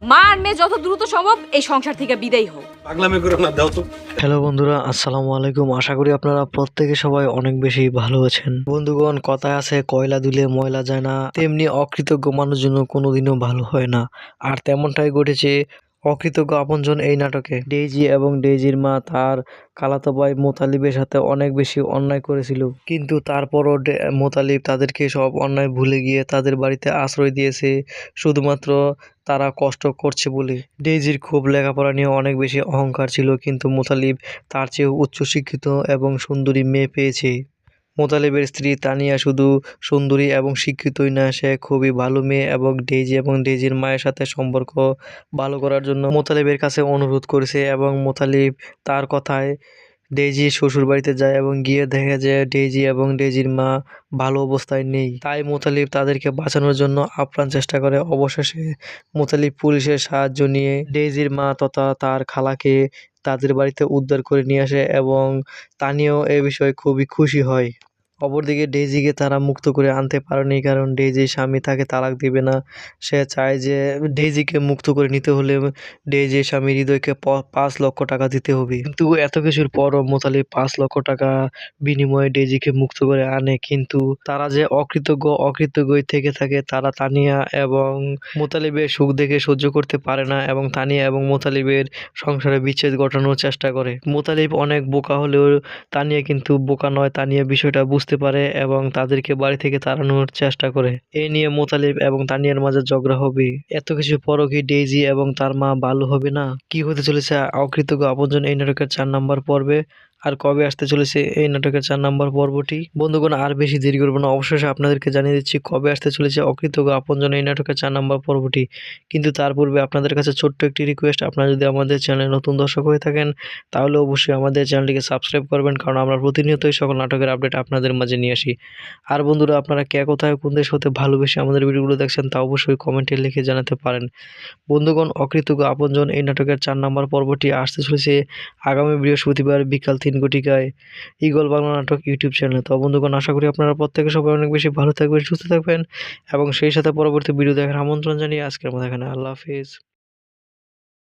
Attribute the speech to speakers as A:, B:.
A: মা আর মেয়ে যত দ্রুত সম্ভব এই সংসার থেকে বিদায় হোক।
B: পাগলামি করো না, দাও তো।
C: হ্যালো বন্ধুরা, আসসালামু আলাইকুম। আশা করি আপনারা প্রত্যেকে সবাই অনেক বেশি ভালো আছেন। বন্ধুগণ, কথায় আছে কয়লা দিলে ময়লা যায় না, তেমনি অকৃতজ্ঞ মানুষ জন্য কোনোদিনও ভালো হয় না। আর তেমনটাই ঘটেছে অকৃতজ্ঞ আপনজন এই নাটকে। ডেইজি এবং ডেইজির মা তার খালাতো ভাই মোতালিবের সাথে অনেক বেশি অন্যায় করেছিল, কিন্তু তারপরও মোতালিব তাদেরকে সব অন্যায় ভুলে গিয়ে তাদের বাড়িতে আশ্রয় দিয়েছে, শুধুমাত্র তারা কষ্ট করছে বলে। ডেইজির খুব লেখাপড়া নিয়ে অনেক বেশি অহংকার ছিল, কিন্তু মোতালিব তার চেয়েও উচ্চশিক্ষিত এবং সুন্দরী মেয়ে পেয়েছে। মোতালেবের স্ত্রী তানিয়া শুধু সুন্দরী এবং শিক্ষিতই না, সে খুবই ভালো মেয়ে এবং ডেইজি এবং ডেইজির মায়ের সাথে সম্পর্ক ভালো করার জন্য মোতালেবের কাছে অনুরোধ করেছে এবং মোতালিব তার কথায় ডেইজির শ্বশুর বাড়িতে যায় এবং গিয়ে দেখে যে ডেইজি এবং ডেইজির মা ভালো অবস্থায় নেই। তাই মোতালিব তাদেরকে বাঁচানোর জন্য আপ্রাণ চেষ্টা করে। অবশেষে মোতালিব পুলিশের সাহায্য নিয়ে ডেইজির মা তথা তার খালাকে তাদের বাড়িতে উদ্ধার করে নিয়ে আসে এবং তানিয়াও এ বিষয়ে খুবই খুশি হয়। অপরদিকে ডেইজিকে তারা মুক্ত করে আনতে পারেনি, কারণ ডেইজির স্বামী তাকে তালাক দিবে না। সে চায় যে ডেইজিকে মুক্ত করে নিতে হলে ডেইজির স্বামী হৃদয়কে 5 লক্ষ টাকা দিতে হবে। কিন্তু এত কিছুর পরও মোতালিব 5 লক্ষ টাকা বিনিময়ে ডেইজিকে মুক্ত করে আনে। কিন্তু তারা যে অকৃতজ্ঞই থেকে থাকে। তারা তানিয়া এবং মোতালিবের সুখ দেখে সহ্য করতে পারে না এবং তানিয়া এবং মোতালিবের সংসারে বিচ্ছেদ ঘটানোর চেষ্টা করে। মোতালিব অনেক বোকা হলেও তানিয়া কিন্তু বোকা নয়। তানিয়া বিষয়টা বুঝতে পারে এবং তাদেরকে বাড়ি থেকে তাড়ানোর চেষ্টা করে। এ নিয়ে মোতালিব এবং তানিয়ার মাঝে ঝগড়া হবে। এত কিছু পরও কি ডেইজি এবং তার মা ভালো হবে না? কি হতে চলেছে অকৃতজ্ঞ আপনজন এই নাটকের 4 নম্বর পর্বে? আর কবে আসতে চলেছে এই নাটকের 4 নম্বর পর্বটি? বন্ধুগণ, আর বেশি দেরি করবো না, অবশেষে আপনাদেরকে জানিয়ে দিচ্ছি কবে আসতে চলেছে অকৃতজ্ঞ আপনজন এই নাটকের 4 নম্বর পর্বটি। কিন্তু তার পূর্বে আপনাদের কাছে ছোট্ট একটি রিকোয়েস্ট, আপনারা যদি আমাদের চ্যানেলে নতুন দর্শক হয়ে থাকেন তাহলে অবশ্যই আমাদের চ্যানেলটিকে সাবস্ক্রাইব করবেন, কারণ আমরা প্রতিনিয়তই সকল নাটকের আপডেট আপনাদের মাঝে নিয়ে আসি। আর বন্ধুরা, আপনারা কে কোথায় কোন দেশ হতে ভালোবেসে আমাদের ভিডিওগুলো দেখছেন তা অবশ্যই কমেন্টে লিখে জানাতে পারেন। বন্ধুগণ, অকৃতজ্ঞ আপনজন এই নাটকের 4 নম্বর পর্বটি আসতে চলেছে আগামী বৃহস্পতিবার বিকাল 3 ঘটিকায় ঈগল বাংলা নাটক ইউটিউব চ্যানেলে। তো বন্ধুগণ, আশা করি আপনারা প্রত্যেকে সবাই অনেক বেশি ভালো থাকবেন, সুস্থ থাকবেন এবং সেই সাথে পরবর্তী ভিডিও দেখার আমন্ত্রণ জানিয়ে আজকের মতো এখানে আল্লাহ হাফিজ।